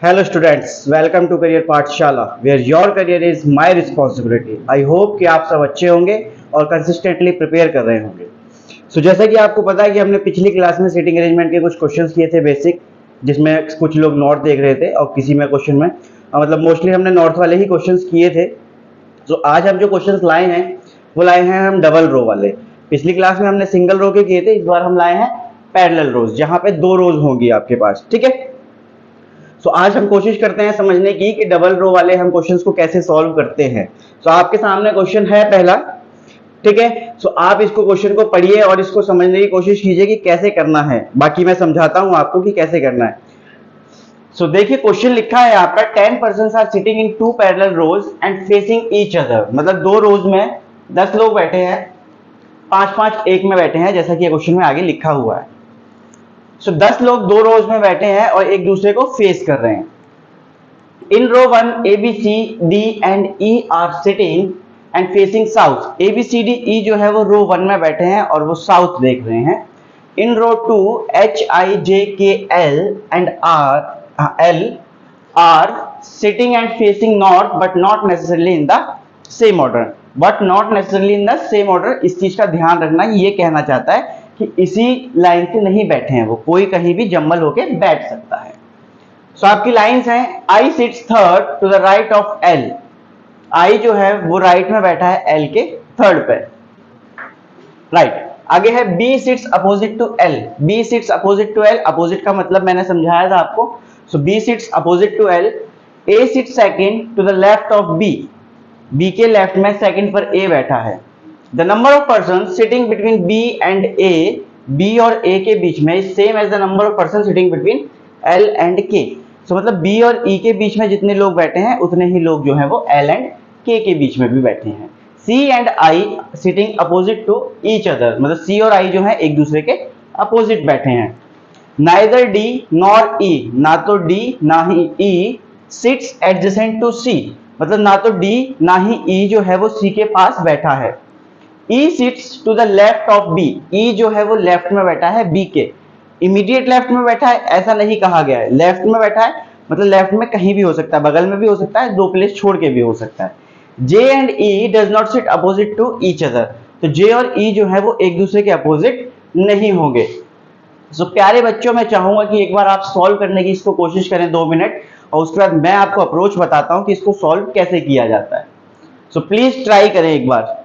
Hello students, welcome to Career पाठशाला where your career is my responsibility. I hope कि आप सब अच्छे होंगे और कंसिस्टेंटली प्रिपेयर कर रहे होंगे। जैसा कि आपको पता है कि हमने पिछली क्लास में सीटिंग अरेंजमेंट के कुछ क्वेश्चंस किए थे बेसिक, जिसमें कुछ लोग नॉर्थ देख रहे थे और किसी में क्वेश्चन में मतलब मोस्टली हमने नॉर्थ वाले ही क्वेश्चंस किए थे। तो आज हम जो क्वेश्चंस लाए हैं वो लाए हैं हम डबल रो वाले। पिछली क्लास में हमने सिंगल रो के किए थे, इस बार हम लाए हैं पैरेलल रोज, जहां पे 2 रोज होंगी आपके पास। ठीक है, तो आज हम कोशिश करते हैं समझने की कि डबल रो वाले हम क्वेश्चंस को कैसे सॉल्व करते हैं। तो आपके सामने क्वेश्चन है पहला। ठीक है, तो आप इसको क्वेश्चन को पढ़िए और इसको समझने की कोशिश कीजिए कि कैसे करना है। बाकी मैं समझाता हूं आपको कि कैसे करना है। देखिए क्वेश्चन लिखा है आपका 10 persons are sitting in 2 parallel rows and facing each other. मतलब 2 रोज में 10 लोग बैठे हैं, 5-5 एक में बैठे हैं, जैसा कि क्वेश्चन में आगे लिखा हुआ है। 10 लोग 2 रोज में बैठे हैं और एक दूसरे को फेस कर रहे हैं। In row 1 A B C D and E are sitting and facing south. A B C D E जो है वो रो 1 में बैठे हैं और वो साउथ देख रहे हैं। इन रो 2 एच आई जे के L and L R sitting and facing north but not necessarily in the same order. But not necessarily in the same order, इस चीज का ध्यान रखना। ये कहना चाहता है कि इसी लाइन से नहीं बैठे हैं वो, कोई कहीं भी जम्बल होके बैठ सकता है। आपकी लाइंस हैं, I sits third to the right of L. I जो है वो राइट में बैठा है एल के थर्ड पे, राइट। आगे है B sits opposite to L. B sits opposite to L, opposite का मतलब मैंने समझाया था आपको। B sits opposite to L. A sits second to the left of B. B के लेफ्ट में सेकंड पर ए बैठा है। The number of person sitting between B and A, B और ए के बीच में same as the number of person sitting between L and K. मतलब बी और ई के बीच में जितने लोग बैठे हैं उतने ही लोग जो है वो एल एंड के बीच में भी बैठे हैं। C and I sitting opposite to each other. मतलब सी और आई जो है एक दूसरे के अपोजिट बैठे हैं। नाइदर डी नॉर ई, ना तो डी ना ही ई सिट्स एडजेसेंट टू सी। मतलब ना तो डी ना ही ई जो है वो सी के पास बैठा है। E sits to the left of B. E जो है वो लेफ्ट में बैठा है बी के, इमीडिएट लेफ्ट में बैठा है ऐसा नहीं कहा गया है, लेफ्ट में बैठा है। मतलब लेफ्ट में कहीं भी हो सकता है, बगल में भी हो सकता है, 2 प्लेस छोड़ के भी हो सकता है। J and E does not sit opposite to each other. तो जे और ई जो है वो एक दूसरे के अपोजिट नहीं होंगे। प्यारे बच्चों, मैं चाहूंगा कि एक बार आप सॉल्व करने की इसको कोशिश करें 2 मिनट, और उसके बाद मैं आपको अप्रोच बताता हूं कि इसको सॉल्व कैसे किया जाता है। प्लीज ट्राई करें एक बार।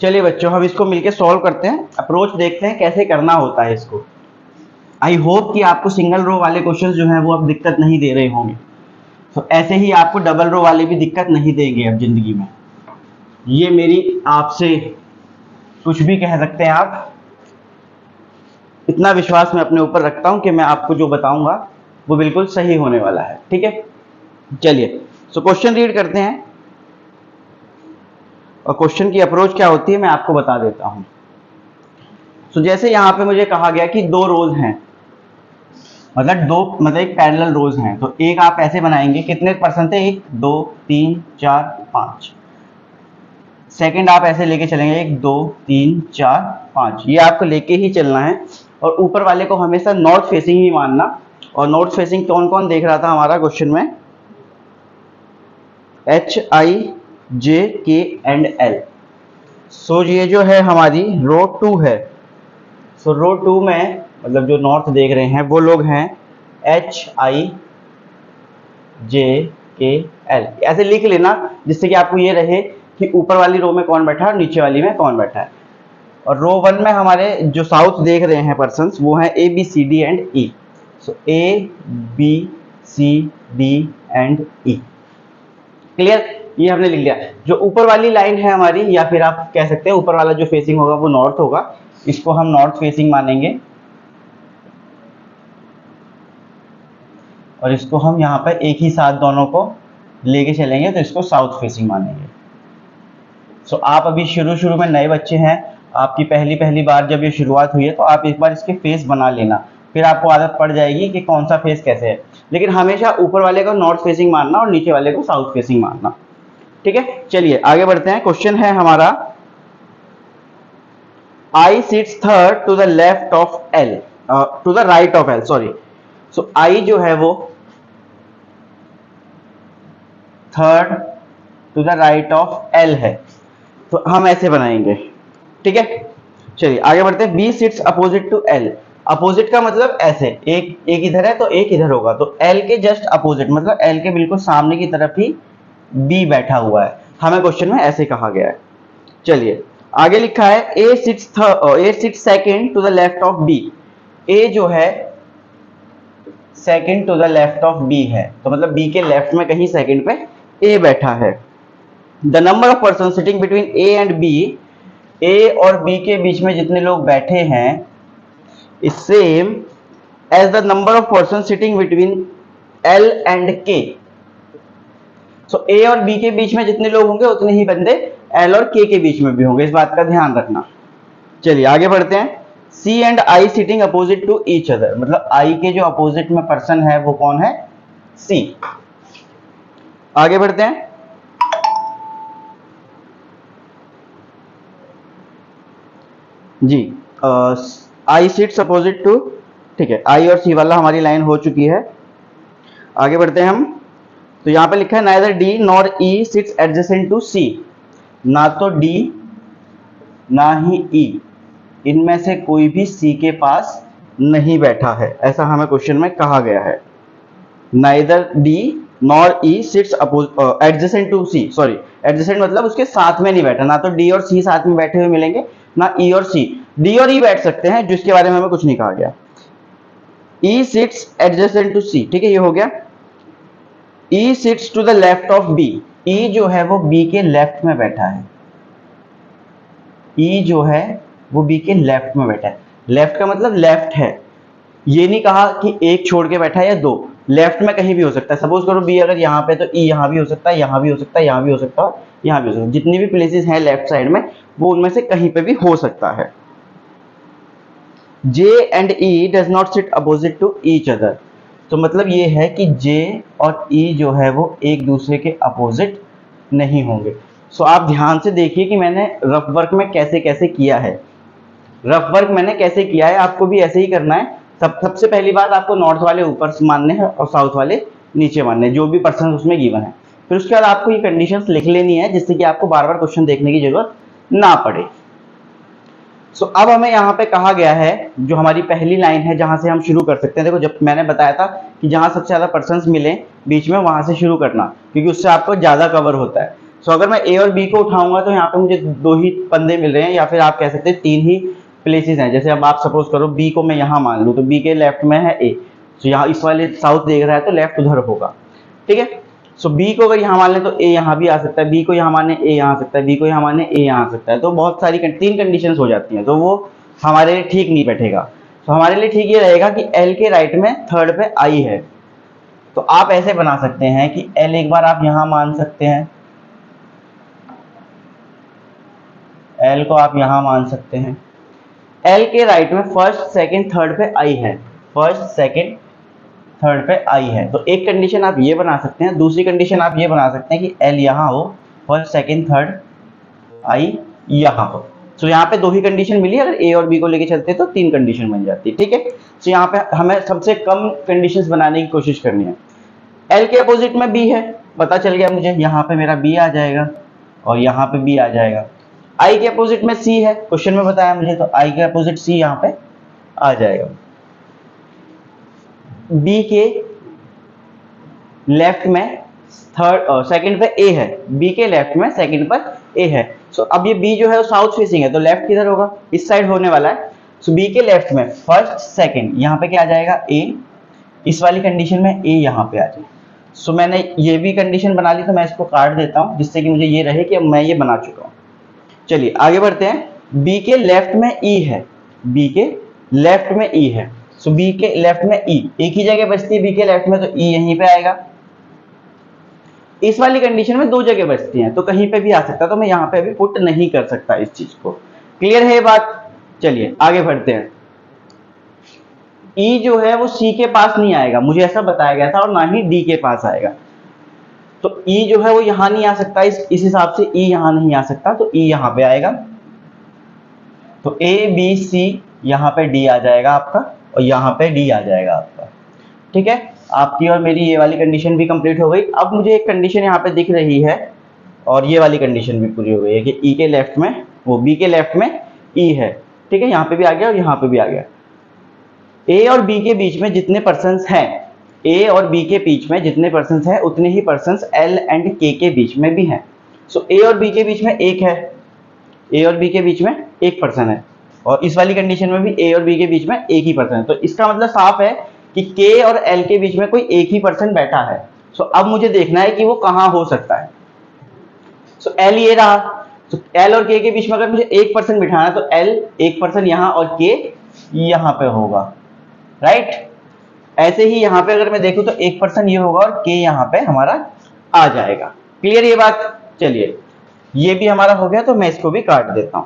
चलिए बच्चों, हम इसको मिलके सॉल्व करते हैं, अप्रोच देखते हैं कैसे करना होता है इसको। आई होप कि आपको सिंगल रो वाले क्वेश्चंस जो हैं वो अब दिक्कत नहीं दे रहे होंगे। ऐसे ही आपको डबल रो वाले भी दिक्कत नहीं देंगे अब जिंदगी में। ये मेरी आपसे कुछ भी कह सकते हैं आप, इतना विश्वास मैं अपने ऊपर रखता हूं कि मैं आपको जो बताऊंगा वो बिल्कुल सही होने वाला है। ठीक है, चलिए क्वेश्चन रीड करते हैं और क्वेश्चन की अप्रोच क्या होती है मैं आपको बता देता हूं। जैसे यहां पे मुझे कहा गया कि 2 रोज हैं, मतलब एक पैरेलल रोज हैं। तो एक आप ऐसे बनाएंगे, कितने पर्सन थे, 1 2 3 4 5। सेकंड आप ऐसे लेके चलेंगे, 1 2 3 4 5। ये आपको लेके ही चलना है और ऊपर वाले को हमेशा नॉर्थ फेसिंग ही मानना। और नॉर्थ फेसिंग कौन कौन देख रहा था हमारा क्वेश्चन में, एच आई जे के एंड एल। ये जो है हमारी रो 2 है। रो 2 में मतलब जो नॉर्थ देख रहे हैं वो लोग हैं एच आई जे के एल। ऐसे लिख लेना जिससे कि आपको ये रहे कि ऊपर वाली रो में कौन बैठा है और नीचे वाली में कौन बैठा है। और रो 1 में हमारे जो साउथ देख रहे हैं पर्सन्स वो हैं A B C D and E. A B C D and E, clear, ये हमने लिख लिया। जो ऊपर वाली लाइन है हमारी, या फिर आप कह सकते हैं ऊपर वाला जो फेसिंग होगा वो नॉर्थ होगा, इसको हम नॉर्थ फेसिंग मानेंगे। और इसको हम यहाँ पर एक ही साथ दोनों को लेके चलेंगे तो इसको साउथ फेसिंग मानेंगे। सो आप अभी शुरू में नए बच्चे हैं, आपकी पहली बार जब ये शुरुआत हुई है, तो आप एक बार इसके फेस बना लेना, फिर आपको आदत पड़ जाएगी कि कौन सा फेस कैसे है। लेकिन हमेशा ऊपर वाले को नॉर्थ फेसिंग मानना और नीचे वाले को साउथ फेसिंग मानना। ठीक है, चलिए आगे बढ़ते हैं। क्वेश्चन है हमारा, I sits third to the left of L, to the right of L, sorry. So I जो है वो third to the right of L है, तो हम ऐसे बनाएंगे। ठीक है, चलिए आगे बढ़ते हैं। B sits opposite to L, opposite का मतलब ऐसे, एक इधर है तो एक इधर होगा, तो L के जस्ट अपोजिट मतलब L के बिल्कुल सामने की तरफ ही B बैठा हुआ है, हमें क्वेश्चन में ऐसे कहा गया है। चलिए आगे लिखा है, A sits second to the left of B, A जो है second to the left of B है, तो मतलब B के लेफ्ट में कहीं सेकंड पे A बैठा है। The number of person sitting between A and B, A और B के बीच में जितने लोग बैठे हैं is same as the number of person sitting between L and K। So A और B के बीच में जितने लोग होंगे उतने ही बंदे L और K के बीच में भी होंगे, इस बात का ध्यान रखना। चलिए आगे बढ़ते हैं। C and I sitting opposite to each other, मतलब I के जो अपोजिट में पर्सन है वो कौन है? C। आगे बढ़ते हैं। जी I सिट्स अपोजिट टू, ठीक है, I और C वाला हमारी लाइन हो चुकी है। आगे बढ़ते हैं हम, तो यहां पे लिखा है neither D nor E sits adjacent to C, ना तो D ना ही E, इनमें से कोई भी C के पास नहीं बैठा है, ऐसा हमें क्वेश्चन में कहा गया है। Neither D nor E sits adjacent to C, sorry adjacent मतलब उसके साथ में नहीं बैठा, ना तो D और C साथ में बैठे हुए मिलेंगे ना E और C, D और E बैठ सकते हैं जिसके बारे में हमें कुछ नहीं कहा गया। E sits adjacent to C, ठीक है, ये हो गया। E sits to the left of B, E जो है वो B के लेफ्ट में बैठा है, E जो है वो B के लेफ्ट में बैठा है। लेफ्ट का मतलब लेफ्ट है, ये नहीं कहा कि एक छोड़ के बैठा है या दो, लेफ्ट में कहीं भी हो सकता है। सपोज करो B अगर यहाँ पे, तो E यहाँ भी हो सकता है, यहाँ भी हो सकता है, यहाँ भी हो सकता है, यहाँ भी हो सकता है, जितनी भी प्लेसेस हैं लेफ्ट साइड में वो उनमें से कहीं पे भी हो सकता है। J and E does not sit opposite to each other, तो मतलब ये है कि J और E जो है वो एक दूसरे के अपोजिट नहीं होंगे। सो आप ध्यान से देखिए कि मैंने रफ वर्क में कैसे कैसे किया है। रफ वर्क मैंने कैसे किया है, आपको भी ऐसे ही करना है। सबसे पहली बात, आपको नॉर्थ वाले ऊपर मानने हैं और साउथ वाले नीचे मानने हैं, जो भी पर्सन उसमें गिवन है। फिर उसके बाद आपको ये कंडीशंस लिख लेनी है जिससे कि आपको बार बार क्वेश्चन देखने की जरूरत ना पड़े। सो अब हमें यहाँ पे कहा गया है, जो हमारी पहली लाइन है जहां से हम शुरू कर सकते हैं। देखो, जब मैंने बताया था कि जहां सबसे ज्यादा पर्सन्स मिले बीच में वहां से शुरू करना, क्योंकि उससे आपको ज्यादा कवर होता है। सो अगर मैं ए और बी को उठाऊंगा तो यहाँ पे मुझे दो ही बंदे मिल रहे हैं, या फिर आप कह सकते हैं तीन ही प्लेसेस हैं। जैसे अब आप सपोज करो बी को मैं यहाँ मान लूँ, तो बी के लेफ्ट में है ए, तो यहाँ इस वाले साउथ देख रहा है तो लेफ्ट उधर होगा। ठीक है, सो बी को अगर यहाँ मान ले तो ए यहाँ भी आ सकता है, बी को यहाँ माने ए यहाँ आ सकता है, बी को यहाँ माने ए यहाँ आ सकता है। तो बहुत सारी तीन कंडीशंस हो जाती हैं, तो वो हमारे लिए ठीक नहीं बैठेगा। तो हमारे लिए ठीक ये रहेगा कि एल के राइट में थर्ड पे आई है, तो आप ऐसे बना सकते हैं कि एल एक बार आप यहां मान सकते हैं, एल को आप यहां मान सकते हैं। एल के राइट में फर्स्ट सेकंड थर्ड पे आई है, फर्स्ट सेकंड थर्ड पे आई है, तो एक कंडीशन आप ये बना सकते हैं। दूसरी कंडीशन आप ये बना सकते हैं कि एल यहां हो, फर्स्ट सेकंड थर्ड आई यहां हो। तो यहाँ पे दो ही कंडीशन मिली, अगर ए और बी को लेके चलते तो तीन कंडीशन बन जाती है। ठीक है, तो यहाँ पे हमें सबसे कम कंडीशंस बनाने की कोशिश करनी है। एल के अपोजिट में बी है, पता चल गया मुझे, यहाँ पे मेरा बी आ जाएगा और यहाँ पे बी आ जाएगा। आई के अपोजिट में सी है, क्वेश्चन में बताया मुझे, तो आई के अपोजिट सी यहाँ पे आ जाएगा। बी के लेफ्ट में सेकंड पे ए है, बी के लेफ्ट में सेकंड पर ए है। सो अब ये बी जो है वो साउथ फेसिंग है, तो लेफ्ट किधर होगा? इस साइड होने वाला है। सो बी के लेफ्ट में फर्स्ट सेकंड यहाँ पे क्या आ जाएगा? ए। इस वाली कंडीशन में ए यहाँ पे आ जाए। सो मैंने ये भी कंडीशन बना ली, तो मैं इसको काट देता हूँ जिससे कि मुझे ये रहे कि अब मैं ये बना चुका हूँ। चलिए आगे बढ़ते हैं। बी के लेफ्ट में ई है, बी के लेफ्ट में ई है, सो बी के लेफ्ट में ई, एक ही जगह बचती है बी के लेफ्ट में, तो ई यहीं पे आएगा। इस वाली कंडीशन में दो जगह बचती हैं, तो कहीं पे भी आ सकता है, तो मैं यहाँ पे अभी पुट नहीं कर सकता इस चीज को। क्लियर है ये बात? चलिए आगे बढ़ते हैं। ई जो है वो सी के पास नहीं आएगा, मुझे ऐसा बताया गया था, और ना ही डी के पास आएगा। तो ई जो है वो यहां नहीं आ सकता, इस हिसाब से ई यहां नहीं आ सकता, तो ई यहां पे आएगा। तो ए बी सी यहां पे डी आ जाएगा आपका, और यहां पे डी आ जाएगा आपका। ठीक है, आपकी और मेरी ये वाली कंडीशन भी कंप्लीट हो गई। अब मुझे एक कंडीशन यहाँ पे दिख रही है, और ये वाली कंडीशन भी पूरी हो गई है कि ई के लेफ्ट में वो बी के लेफ्ट में ई है। ठीक है, यहाँ पे भी आ गया और यहाँ पे भी आ गया। ए और बी के बीच में जितने पर्सन्स हैं, ए और बी के बीच में जितने पर्सन्स हैं उतने ही पर्सन्स एल एंड के बीच में भी हैं। सो ए और बी के बीच में एक है, ए और बी के बीच में एक पर्सन है, और इस वाली कंडीशन में भी ए और बी के बीच में एक ही पर्सन है। तो इसका मतलब साफ है कि के और एल के बीच में कोई एक ही पर्सन बैठा है। सो अब मुझे देखना है कि वो कहाँ हो सकता है। सो एल ये रहा, तो एल और के बीच में अगर मुझे एक पर्सन बिठाना है तो एल एक पर्सन यहाँ और के यहाँ पे होगा, राइट। ऐसे ही यहाँ पे अगर मैं देखूं तो एक पर्सन ये होगा और के यहाँ पे हमारा आ जाएगा। क्लियर ये बात? चलिए ये भी हमारा हो गया, तो मैं इसको भी काट देता हूं।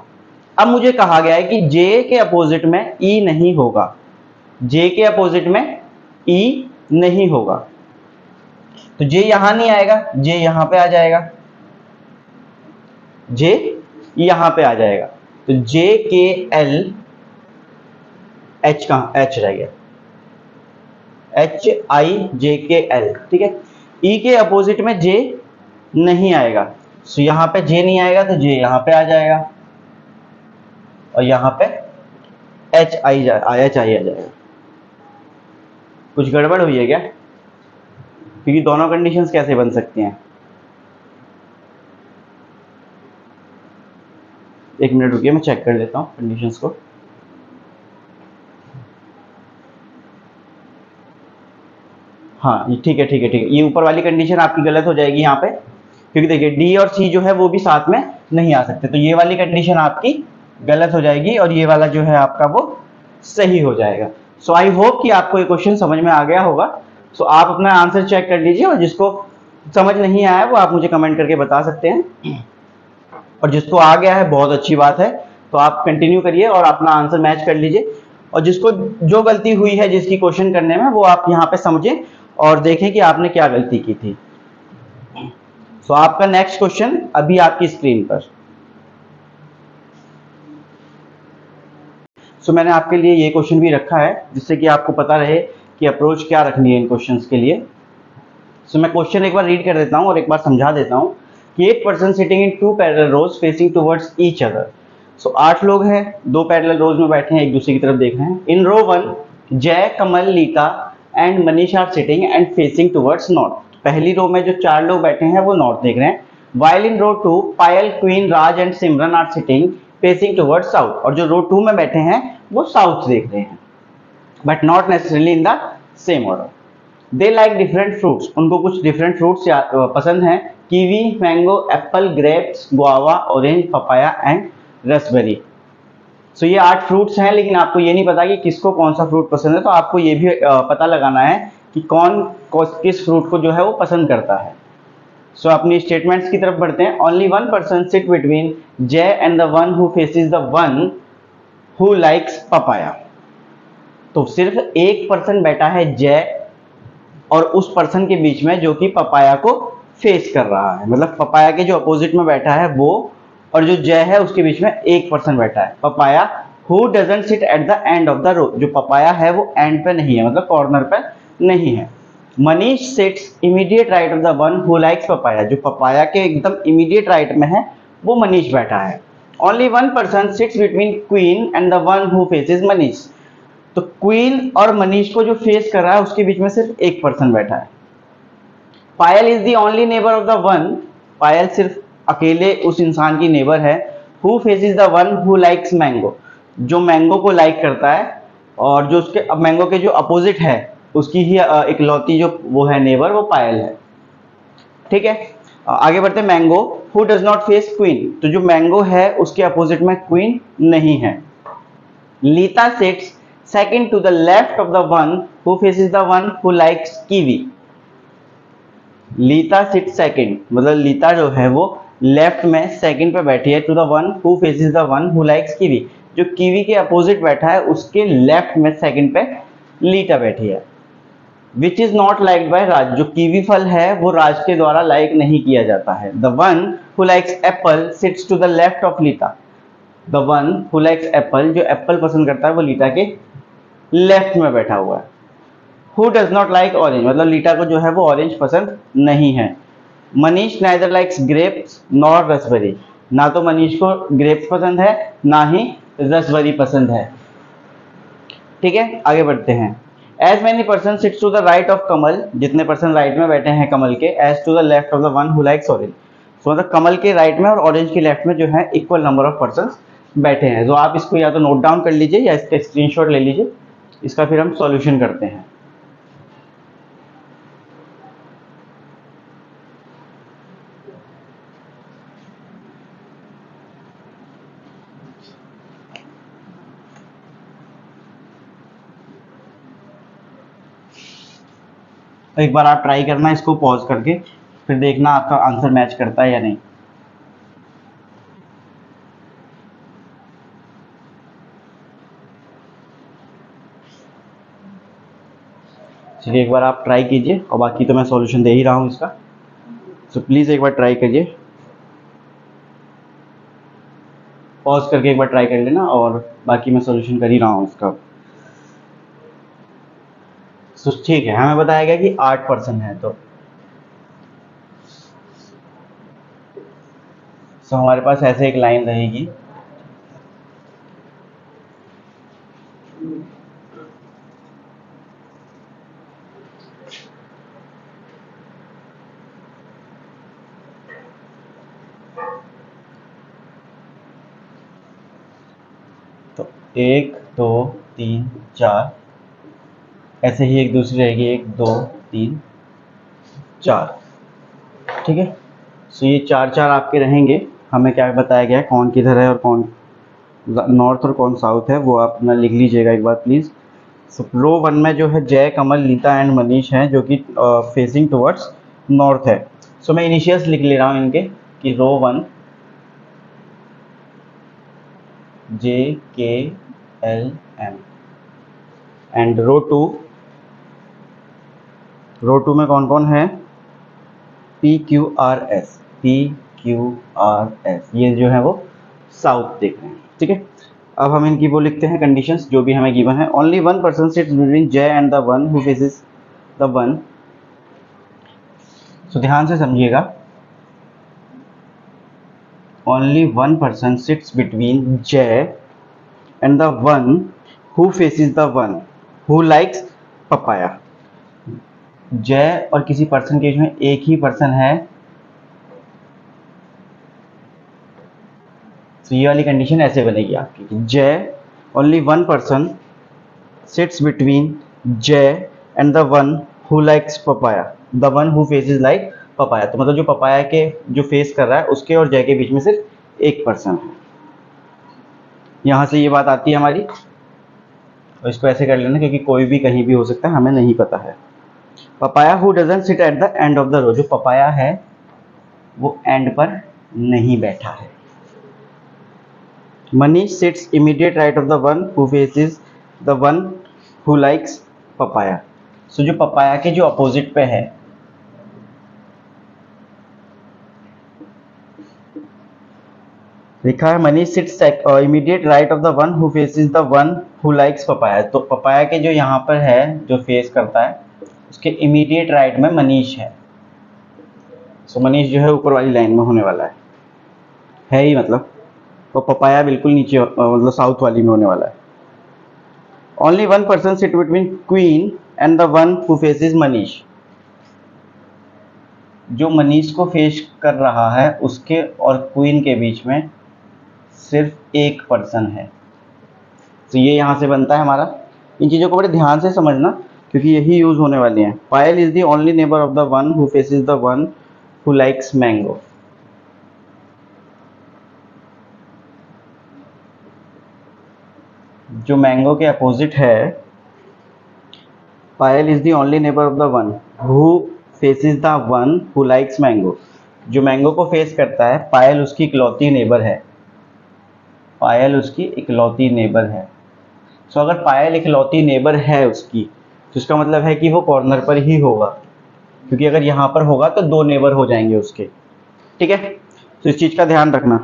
अब मुझे कहा गया है कि जे के अपोजिट में ई नहीं होगा, जे के अपोजिट में ई नहीं होगा, तो जे यहां नहीं आएगा, जे यहां पे आ जाएगा, जे यहां पे आ जाएगा। तो जे के एल, एच कहां, एच रह गया, एच आई जे के एल। ठीक है, ई के अपोजिट में जे नहीं आएगा, सो यहां पे जे नहीं आएगा तो जे यहां पे आ जाएगा, और यहां पे एच आई आ जाएगा। कुछ गड़बड़ हुई है क्या? क्योंकि दोनों कंडीशंस कैसे बन सकती हैं? एक मिनट रुकिए, मैं चेक कर लेता हूं कंडीशंस को। हाँ ठीक है ठीक है ठीक है, ये ऊपर वाली कंडीशन आपकी गलत हो जाएगी यहाँ पे, क्योंकि देखिए डी और सी जो है वो भी साथ में नहीं आ सकते, तो ये वाली कंडीशन आपकी गलत हो जाएगी, और ये वाला जो है आपका वो सही हो जाएगा। सो आई होप कि आपको ये क्वेश्चन समझ में आ गया होगा। सो आप अपना आंसर चेक कर लीजिए, और जिसको समझ नहीं आया वो आप मुझे कमेंट करके बता सकते हैं, और जिसको आ गया है बहुत अच्छी बात है, तो आप कंटिन्यू करिए और अपना आंसर मैच कर लीजिए, और जिसको जो गलती हुई है जिसकी क्वेश्चन करने में, वो आप यहाँ पे समझें और देखें कि आपने क्या गलती की थी। सो आपका नेक्स्ट क्वेश्चन अभी आपकी स्क्रीन पर। सो मैंने आपके लिए ये क्वेश्चन भी रखा है जिससे कि आपको पता रहे कि अप्रोच क्या रखनी है इन क्वेश्चंस के लिए। सो मैं क्वेश्चन एक बार रीड कर देता हूँ और एक बार समझा देता हूँ कि 8 person sitting in 2 parallel rows facing towards each other. So 8 लोग हैं, 2 पैरेलल रोज में बैठे हैं, एक दूसरे की तरफ देख रहे हैं। In row 1 Jay, Kamal, Leeta and Manish are sitting and facing towards north. पहली रो में जो 4 लोग बैठे हैं वो नॉर्थ देख रहे हैं। While in row 2 Payal, queen, Raj and Simran are sitting facing towards south, और जो रो 2 में बैठे हैं वो साउथ देख रहे हैं, but not necessarily in the same order. They like different fruits, उनको कुछ डिफरेंट फ्रूट्स पसंद हैं, kiwi, mango, apple, grapes, guava, orange, papaya and raspberry. So ये 8 फ्रूट्स हैं, लेकिन आपको ये नहीं पता कि किसको कौन सा फ्रूट पसंद है, तो आपको ये भी पता लगाना है कि कौन किस फ्रूट को जो है वो पसंद करता है। सो अपनी स्टेटमेंट्स की तरफ बढ़ते हैं। Only one person sit between Jay and the one who faces the one who likes papaya. तो सिर्फ एक पर्सन बैठा है जय और उस पर्सन के बीच में जो कि पपाया को फेस कर रहा है, मतलब पपाया के जो अपोजिट में बैठा है वो, और जो जय है उसके बीच में एक पर्सन बैठा है papaya. Who doesn't sit at the end of the row, जो पपाया है वो एंड पे नहीं है, मतलब कॉर्नर पे नहीं है। Manish sits immediate right of the one who likes papaya, जो पपाया के एकदम इमीडिएट राइट में है वो मनीष बैठा है। Only one person sits between queen and the one who faces Manish, तो क्वीन और मनीष को जो फेस कर रहा है उसके बीच में सिर्फ एक पर्सन बैठा है। Payal is the only neighbour of the one, Payal सिर्फ अकेले उस इंसान की नेबर है। Who faces the one who likes mango, जो मैंगो को लाइक करता है, और जो उसके मैंगो के जो अपोजिट है उसकी ही इकलौती जो वो है नेबर, वो पायल है। ठीक है, आगे बढ़ते। Mango who does not face queen, तो जो मैंगो है उसके अपोजिट में क्वीन नहीं है। लीता seats second to the left of the one who faces the one who likes kiwi, Leeta sit second, मतलब लीता जो है वो लेफ्ट में सेकंड पे बैठी है, to the one who faces the one who likes kiwi, जो कीवी के अपोजिट बैठा है उसके लेफ्ट में सेकंड पे लीता बैठी है। Which is not liked by Raj, जो कीवी फल है वो राज के द्वारा लाइक नहीं किया जाता है। The one who likes apple sits to the left of Leeta, the one who likes apple, जो एप्पल पसंद करता है वो लीता के लेफ्ट में बैठा हुआ है। Who does not like orange, मतलब लीटा को जो है वो ऑरेंज पसंद नहीं है। Manish neither likes grapes nor raspberry, ना तो मनीष को ग्रेप्स पसंद है ना ही रसबेरी पसंद है। ठीक है, आगे बढ़ते हैं। As many person sits to the right of Kamal, जितने पर्सन राइट में बैठे हैं कमल के, as to the left of the one who likes orange, so मतलब कमल के राइट में और ऑरेंज के लेफ्ट में जो है इक्वल नंबर ऑफ पर्सन बैठे हैं। तो आप इसको या तो नोट डाउन कर लीजिए या इसका स्क्रीनशॉट ले लीजिए, इसका फिर हम सॉल्यूशन करते हैं। तो एक बार आप ट्राई करना इसको पॉज करके, फिर देखना आपका आंसर मैच करता है या नहीं। चलिए एक बार आप ट्राई कीजिए, और बाकी तो मैं सॉल्यूशन दे ही रहा हूँ इसका, तो प्लीज़ एक बार ट्राई करिए, पॉज करके एक बार ट्राई कर लेना, और बाकी मैं सॉल्यूशन कर ही रहा हूँ इसका। तो ठीक है, हमें बताया गया कि 8% है, तो हमारे पास ऐसे एक लाइन रहेगी, तो 1 2 3 4, ऐसे ही एक दूसरी रहेगी 1 2 3 4। ठीक है, सो ये 4 आपके रहेंगे। हमें क्या बताया गया है, कौन किधर है और कौन नॉर्थ और कौन साउथ है, वो आप अपना लिख लीजिएगा एक बार प्लीज़। सो रो 1 में जो है जय, कमल, नीता एंड मनीष हैं, जो कि फेसिंग टुवर्ड्स नॉर्थ है। सो मैं इनिशियल्स लिख ले रहा हूँ इनके, कि रो 1 JKLM, एंड रो 2 में कौन कौन है, PQRS, ये जो है वो साउथ देख रहे हैं। ठीक है, अब हम इनकी वो लिखते हैं कंडीशंस जो भी हमें गिवन है। Only one person sits between Jay and the one who faces the one, so ध्यान से समझिएगा, only one person sits between Jay and the one who faces the one who likes papaya. Jay और किसी पर्सन के बीच में एक ही पर्सन है, तो ये वाली कंडीशन ऐसे बनेगी आपकी, Jay, only one person sits between Jay and the one who likes papaya, the one who faces like papaya. तो मतलब जो पपाया के जो फेस कर रहा है उसके और जय के बीच में सिर्फ एक पर्सन है। यहाँ से ये बात आती है हमारी, और इसको ऐसे कर लेना क्योंकि कोई भी कहीं भी हो सकता है, हमें नहीं पता है। Papaya who doesn't sit at the end of the row, जो पपाया है वो एंड पर नहीं बैठा है। Manish sits immediate right of the one who faces the one who likes papaya, so जो पपाया के जो अपोजिट पे है, लिखा है Manish sits immediate right of the one who faces the one who likes papaya, तो पपाया के जो यहाँ पर है जो फेस करता है उसके इमीडिएट राइट में मनीष है। सो मनीष जो है ऊपर वाली लाइन में होने वाला है ही, मतलब तो पपाया बिल्कुल नीचे मतलब साउथ वाली में होने वाला है। Only one person sit between queen and the one who faces Manish, जो मनीष को फेस कर रहा है उसके और क्वीन के बीच में सिर्फ एक पर्सन है। तो ये यहाँ से बनता है हमारा। इन चीज़ों को बड़े ध्यान से समझना क्योंकि यही यूज होने वाली हैं। Payal is the only neighbour of the one who faces the one who likes mango, जो मैंगो के अपोजिट है, Payal is the only neighbour of the one who faces the one who likes mango, जो mango को face करता है, पायल उसकी इकलौती neighbour है, पायल उसकी इकलौती नेबर है। सो अगर पायल इकलौती नेबर है उसकी, तो इसका मतलब है कि वो कॉर्नर पर ही होगा, क्योंकि अगर यहाँ पर होगा तो 2 नेबर हो जाएंगे उसके। ठीक है, तो इस चीज़ का ध्यान रखना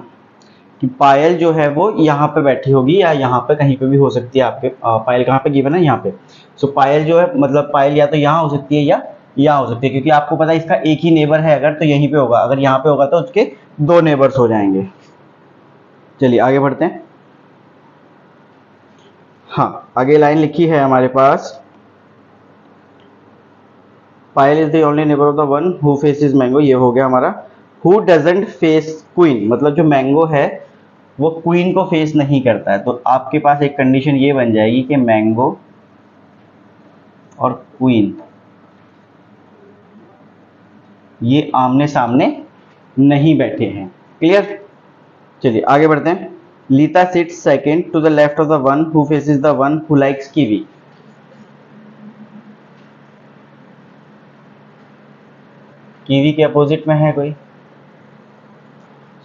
कि पायल जो है वो यहाँ पे बैठी होगी या यहाँ पे कहीं पे भी हो सकती है आपके। पायल कहाँ पे गिवन है, यहाँ पे। सो पायल जो है, मतलब पायल या तो यहाँ हो सकती है या यहाँ हो सकती है, क्योंकि आपको पता है इसका एक ही नेबर है अगर, तो यहीं पे होगा, अगर यहाँ पे होगा तो उसके 2 नेबर्स हो जाएंगे। चलिए आगे बढ़ते हैं। हाँ, आगे लाइन लिखी है हमारे पास, Payal is the only neighbour of the one who faces mango, ये हो गया हमारा। हु डजंट फेस क्वीन, मतलब जो मैंगो है वो क्वीन को फेस नहीं करता है, तो आपके पास एक कंडीशन ये बन जाएगी कि मैंगो और क्वीन ये आमने सामने नहीं बैठे हैं। क्लियर, चलिए आगे बढ़ते हैं। Leeta sits second to the left of the one who faces the one who likes kiwi, kiwi के अपोजिट में है कोई,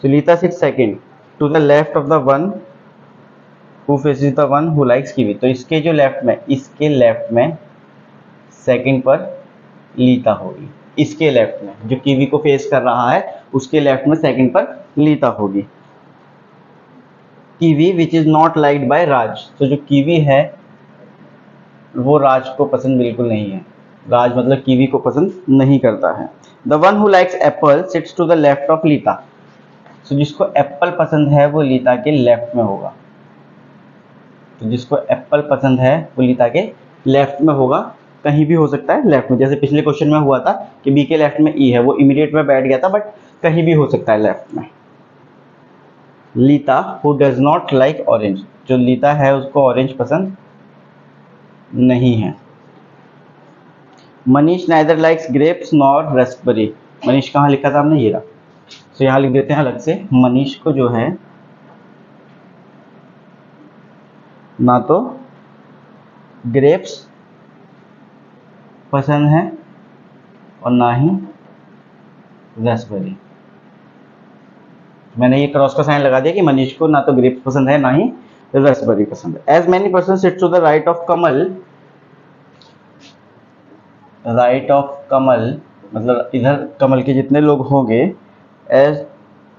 so Leeta sits second to the left of the one who faces the one who likes kiwi, तो इसके जो left में, इसके left में सेकंड पर लीता होगी, इसके लेफ्ट में जो कीवी को फेस कर रहा है उसके लेफ्ट में सेकंड पर लीता होगी। Kiwi which is not liked by Raj, तो जो कीवी है वो राज को पसंद बिल्कुल नहीं है, राज मतलब कीवी को पसंद नहीं करता है। The one who likes apple sits to the left of Leeta, तो जिसको एप्पल पसंद है वो लीता के लेफ्ट में होगा, तो जिसको एप्पल पसंद है वो लीता के लेफ्ट में होगा, कहीं भी हो सकता है लेफ्ट में, जैसे पिछले क्वेश्चन में हुआ था कि बी के लेफ्ट में ई है, वो इमीडिएट में बैठ गया था, बट कहीं भी हो सकता है लेफ्ट में। Leeta who does not like orange, जो लीता है उसको ऑरेंज पसंद नहीं है। Manish neither likes grapes nor raspberry, Manish कहाँ लिखा था हमने, ये रहा, तो यहाँ लिख देते हैं अलग से, मनीष को जो है ना तो ग्रेप्स पसंद है और ना ही रास्पबेरी। मैंने ये क्रॉस का साइन लगा दिया कि मनीष को ना तो ग्रेप्स पसंद है ना ही रास्पबेरी पसंद है। As many person sit to the right of Kamal, right of Kamal मतलब इधर कमल के जितने लोग होंगे, as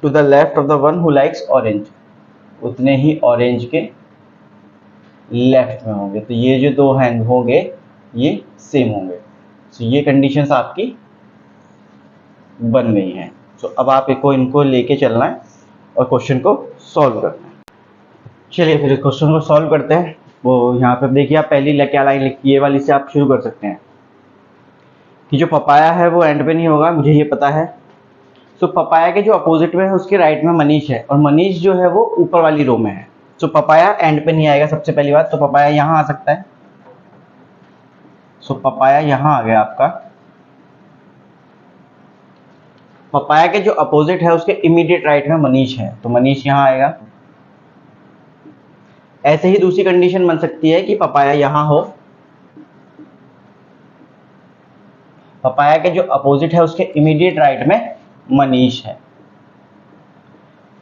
to the left of the one who likes orange, उतने ही ऑरेंज के लेफ्ट में होंगे, तो ये जो 2 हैंड होंगे ये सेम होंगे। तो ये कंडीशंस आपकी बन गई हैं। तो अब आप इनको लेके चलना है और क्वेश्चन को सॉल्व करना है। चलिए फिर क्वेश्चन को सॉल्व करते हैं। वो यहाँ पे देखिए, आप पहली क्या लाइन लिखी है, ये वाली से आप शुरू कर सकते हैं कि जो पपाया है वो एंड पे नहीं होगा, मुझे ये पता है। तो पपाया के जो अपोजिट में है उसके राइट में मनीष है, और मनीष जो है वो ऊपर वाली रो में है, तो पपाया एंड पे नहीं आएगा सबसे पहली बात, तो पपाया यहाँ आ सकता है। सो पपाया यहाँ आ गया आपका। पपाया के जो अपोजिट है उसके इमीडिएट राइट में मनीष है, तो मनीष यहाँ आएगा। ऐसे ही दूसरी कंडीशन बन सकती है कि पपाया यहाँ हो, पपाया के जो अपोजिट है उसके इमीडिएट राइट में मनीष है।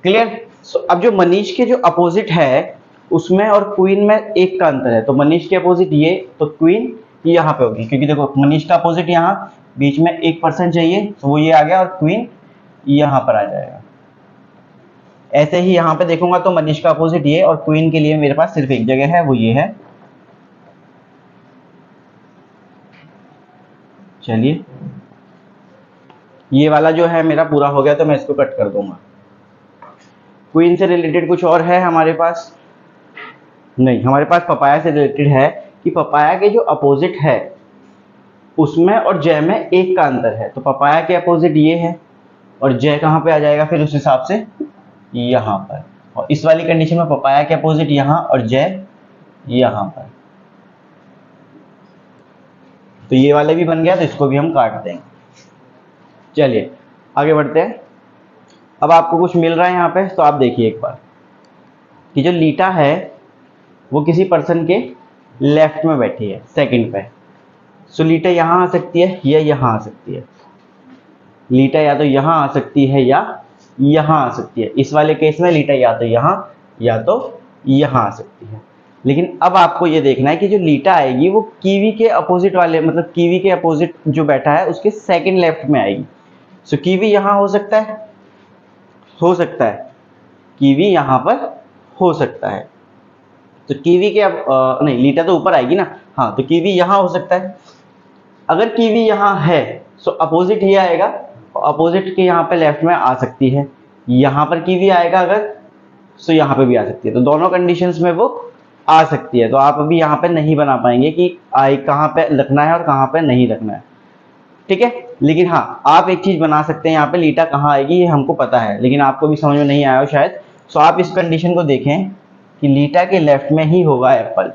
क्लियर। सो अब जो मनीष के जो अपोजिट है उसमें और क्वीन में एक का अंतर है, तो मनीष के अपोजिट ये, तो क्वीन यहाँ पे होगी, क्योंकि देखो मनीष का अपोजिट यहाँ, बीच में 1% चाहिए तो वो ये आ गया, और क्वीन यहाँ पर आ जाएगा। ऐसे ही यहाँ पे देखूंगा तो मनीष का अपोजिट ये, और क्वीन के लिए मेरे पास सिर्फ एक जगह है, वो ये है। चलिए ये वाला जो है मेरा पूरा हो गया, तो मैं इसको कट कर दूंगा। क्वीन से रिलेटेड कुछ और है हमारे पास? नहीं, हमारे पास पपाया से रिलेटेड है कि पपाया के जो अपोजिट है उसमें और जय में एक का अंतर है, तो पपाया के अपोजिट ये है और जय कहाँ पे आ जाएगा फिर उस हिसाब से यहाँ पर, और इस वाली कंडीशन में पपाया के अपोजिट यहाँ और जय यहाँ पर, तो ये वाले भी बन गया, तो इसको भी हम काट देंगे। चलिए आगे बढ़ते हैं। अब आपको कुछ मिल रहा है यहाँ पे, तो आप देखिए एक बार कि जो लीटा है वो किसी पर्सन के लेफ्ट में बैठी है सेकंड पे, सो लीटा यहाँ आ सकती है या यहाँ आ सकती है। लीटा या तो यहाँ आ सकती है या यहाँ आ सकती है। इस वाले केस में लीटा या तो यहाँ या तो यहाँ आ सकती है। लेकिन अब आपको ये देखना है कि जो लीटा आएगी वो कीवी के अपोजिट वाले, मतलब कीवी के अपोजिट जो बैठा है उसके सेकंड लेफ्ट में आएगी। सो कीवी यहाँ हो सकता है, कीवी यहाँ पर हो सकता है। तो कीवी के अब नहीं, लीटा तो ऊपर आएगी ना, हाँ, तो कीवी यहाँ हो सकता है। अगर कीवी यहाँ है सो अपोजिट ही आएगा, अपोजिट के यहाँ पे लेफ्ट में आ सकती है। यहाँ पर कीवी आएगा अगर, सो यहाँ पे भी आ सकती है। तो दोनों कंडीशंस में वो आ सकती है। तो आप अभी यहाँ पे नहीं बना पाएंगे कि आई कहाँ पे रखना है और कहाँ पे नहीं रखना है, ठीक है। लेकिन हाँ, आप एक चीज बना सकते हैं, यहाँ पे लीटा कहाँ आएगी ये हमको पता है, लेकिन आपको भी समझ में नहीं आया हो शायद। सो आप इस कंडीशन को देखें कि लीटा के लेफ्ट में ही होगा एप्पल,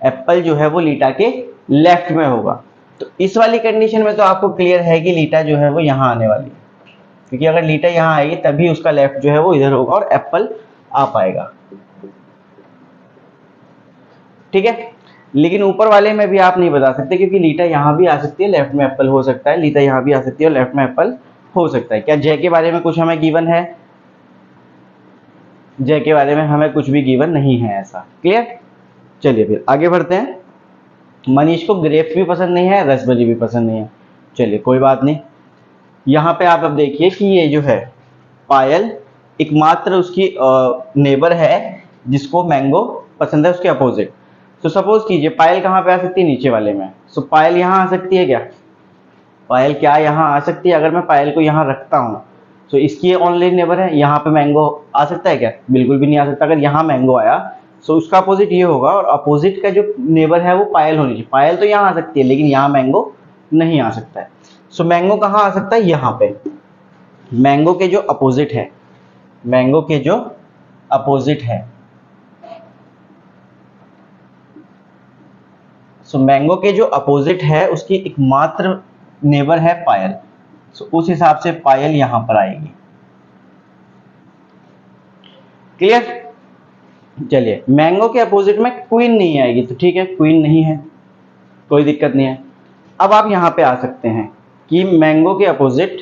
एप्पल जो है वो लीटा के लेफ्ट में होगा। तो इस वाली कंडीशन में तो आपको क्लियर है कि लीटा जो है वो यहाँ आने वाली है, क्योंकि अगर लीटा यहाँ आएगी तभी उसका लेफ्ट जो है वो इधर होगा और एप्पल आ पाएगा, ठीक है। लेकिन ऊपर वाले में भी आप नहीं बता सकते, क्योंकि लीटा यहाँ भी आ सकती है, लेफ्ट में एप्पल हो सकता है, लीटा यहाँ भी आ सकती है और लेफ्ट में एप्पल हो सकता है। क्या जय के बारे में कुछ हमें गिवन है? जय के बारे में हमें कुछ भी गिवन नहीं है, ऐसा क्लियर। चलिए फिर आगे बढ़ते हैं। मनीष को ग्रेप्स भी पसंद नहीं है, रसबेरी भी पसंद नहीं है। चलिए कोई बात नहीं। यहाँ पे आप अब देखिए कि ये जो है पायल एकमात्र उसकी नेबर है जिसको मैंगो पसंद है, उसके अपोजिट। तो सपोज कीजिए पायल कहाँ पे आ सकती है? नीचे वाले में। सो पायल यहाँ आ सकती है क्या? पायल क्या यहाँ आ सकती है? अगर मैं पायल को यहाँ रखता हूँ तो इसकी ये ऑनलाइन नेबर है, यहाँ पे मैंगो आ सकता है क्या? बिल्कुल भी नहीं आ सकता। अगर यहाँ मैंगो आया सो उसका अपोजिट ये होगा, और अपोजिट का जो नेबर है वो पायल होनी चाहिए। पायल तो यहाँ आ सकती है लेकिन यहाँ मैंगो नहीं आ सकता है। सो मैंगो कहाँ आ सकता है? यहाँ पे। मैंगो के जो अपोजिट है, मैंगो के जो अपोजिट है, सो मैंगो के जो अपोजिट है उसकी एकमात्र नेबर है पायल। सो उस हिसाब से पायल यहां पर आएगी, क्लियर। चलिए मैंगो के अपोजिट में क्वीन नहीं आएगी, तो ठीक है, क्वीन नहीं है, कोई दिक्कत नहीं है। अब आप यहां पे आ सकते हैं कि मैंगो के अपोजिट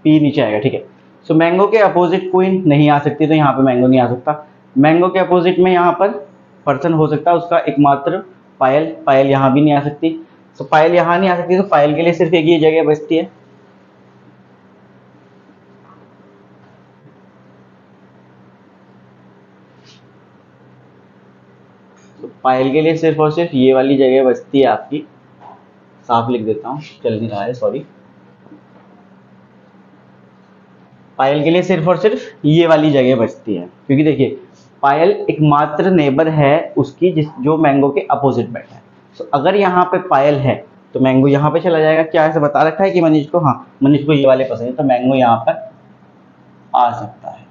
पी नीचे आएगा, ठीक है। सो मैंगो के अपोजिट क्वीन नहीं आ सकती, तो यहाँ पे मैंगो नहीं आ सकता। मैंगो के अपोजिट में यहाँ पर पर्सन हो सकता है, उसका एकमात्र पायल, पायल यहाँ भी नहीं आ सकती। सो पायल यहाँ नहीं आ सकती, तो पायल के लिए सिर्फ एक ही जगह बचती है, तो पायल के लिए सिर्फ और सिर्फ ये वाली जगह बचती है आपकी। साफ लिख देता हूँ, चल नहीं रहा है, सॉरी। पायल के लिए सिर्फ और सिर्फ ये वाली जगह बचती है, क्योंकि देखिए पायल एकमात्र नेबर है उसकी जो मैंगो के अपोजिट बैठा है। तो अगर यहाँ पे पायल है तो मैंगो यहाँ पे चला जाएगा। क्या ऐसे बता रखा है कि मनीष को, हाँ मनीष को ये वाले पसंद है, तो मैंगो यहाँ पर आ सकता है।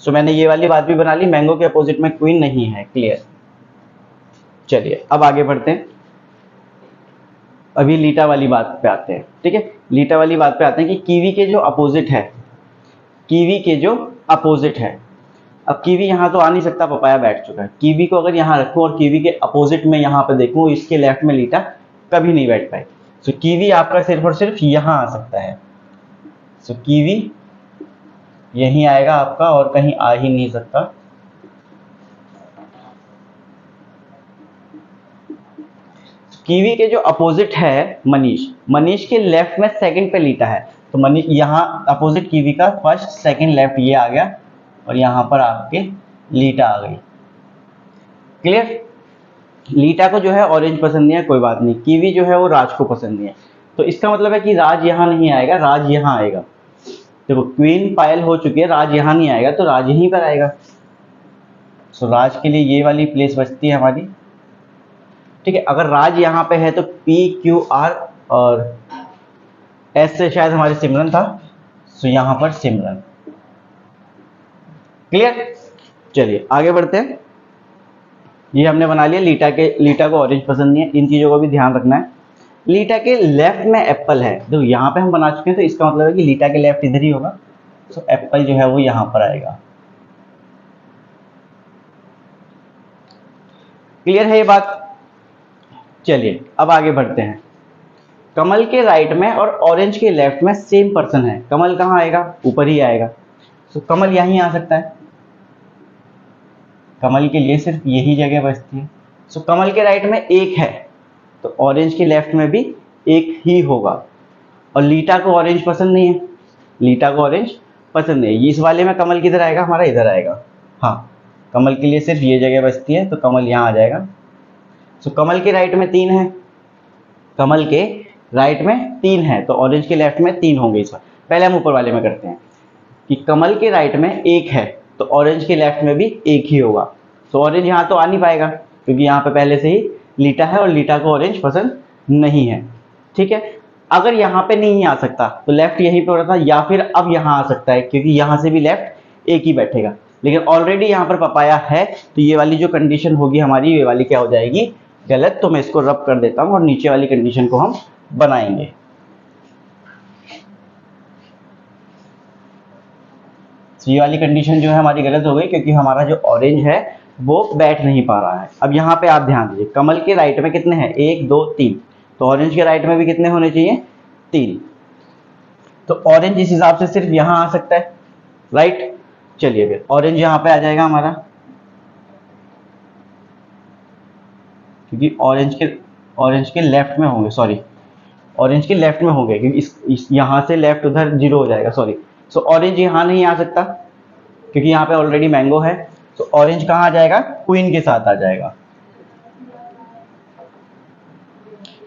सो मैंने ये वाली बात भी बना ली, मैंगो के अपोजिट में क्वीन नहीं है, क्लियर। चलिए अब आगे बढ़ते हैं। अभी लीटा वाली बात पे आते हैं, ठीक है। लीटा वाली बात पे आते हैं कि कीवी के जो अपोजिट है, कीवी के जो अपोजिट है। अब कीवी यहाँ तो आ नहीं सकता, पपाया बैठ चुका है। कीवी को अगर यहाँ रखूँ और कीवी के अपोजिट में यहाँ पे देखूँ, इसके लेफ्ट में लीटा कभी नहीं बैठ पाए। सो कीवी आपका सिर्फ और सिर्फ यहाँ आ सकता है। सो कीवी यहीं आएगा आपका, और कहीं आ ही नहीं सकता। कीवी के जो अपोजिट है मनीष, मनीष के लेफ्ट में सेकंड पे लीटा है, तो मनीष यहाँ अपोजिट कीवी का फर्स्ट सेकंड लेफ्ट ये आ गया, और यहाँ पर आपके लीटा आ गई, क्लियर। लीटा को जो है ऑरेंज पसंद नहीं है, कोई बात नहीं। कीवी जो है वो राज को पसंद नहीं है, तो इसका मतलब है कि राज यहाँ नहीं आएगा, राज यहाँ आएगा। देखो क्वीन पायल हो चुकी है, राज यहाँ नहीं आएगा, तो राज यहीं पर आएगा। सो राज के लिए ये वाली प्लेस बचती है हमारी, ठीक है। अगर राज यहाँ पे है तो PQR और S से शायद हमारे सिमरन था, सो यहाँ पर सिमरन, क्लियर। चलिए आगे बढ़ते हैं। ये हमने बना लिया लीटा को ऑरेंज पसंद नहीं है, इन चीजों को भी ध्यान रखना है। लीटा के लेफ्ट में एप्पल है, तो यहाँ पे हम बना चुके हैं, तो इसका मतलब है कि लीटा के लेफ्ट इधर ही होगा, तो एप्पल जो है वो यहाँ पर आएगा, क्लियर है ये बात। चलिए अब आगे बढ़ते हैं। कमल के राइट में और ऑरेंज के लेफ्ट में सेम पर्सन है, कमल कहाँ आएगा, ऊपर ही आएगा। तो कमल यहीं आ सकता है, कमल के लिए सिर्फ यही जगह बचती है। सो कमल के राइट में एक है तो ऑरेंज के लेफ्ट में भी एक ही होगा। और लीटा को ऑरेंज पसंद नहीं है, लीटा को ऑरेंज पसंद नहीं है। इस वाले में कमल किधर आएगा, हमारा इधर आएगा। हाँ, कमल के लिए सिर्फ ये जगह बचती है तो कमल यहाँ आ जाएगा। सो कमल के राइट में 3 है, कमल के राइट में 3 है तो ऑरेंज के लेफ्ट में 3 होंगे इस बार। पहले हम ऊपर वाले में करते हैं कि कमल के राइट में 1 है तो ऑरेंज के लेफ्ट में भी 1 ही होगा। सो ऑरेंज यहाँ तो आ नहीं पाएगा क्योंकि यहाँ पे पहले से ही लीटा है और लीटा को ऑरेंज पसंद नहीं है। ठीक है, अगर यहाँ पे नहीं आ सकता तो लेफ्ट यहीं पे हो रहा था, या फिर अब यहाँ आ सकता है क्योंकि यहाँ से भी लेफ्ट एक ही बैठेगा। लेकिन ऑलरेडी यहाँ पर पपाया है तो ये वाली जो कंडीशन होगी हमारी, ये वाली क्या हो जाएगी, गलत। तो मैं इसको रब कर देता हूँ और नीचे वाली कंडीशन को हम बनाएंगे। ये वाली कंडीशन जो है हमारी गलत हो गई क्योंकि हमारा जो ऑरेंज है वो बैठ नहीं पा रहा है। अब यहाँ पे आप ध्यान दीजिए, कमल के राइट में कितने हैं, 1 2 3, तो ऑरेंज के राइट में भी कितने होने चाहिए, 3। तो ऑरेंज इस हिसाब से सिर्फ यहाँ आ सकता है, राइट। चलिए फिर ऑरेंज यहाँ पे आ जाएगा हमारा, क्योंकि ऑरेंज के लेफ्ट में होंगे, सॉरी ऑरेंज के लेफ्ट में होंगे क्योंकि इस यहाँ से लेफ्ट उधर 0 हो जाएगा, सॉरी। सो ऑरेंज यहाँ नहीं आ सकता क्योंकि यहाँ पे ऑलरेडी मैंगो है। तो ऑरेंज कहाँ आ जाएगा, क्वीन के साथ आ जाएगा।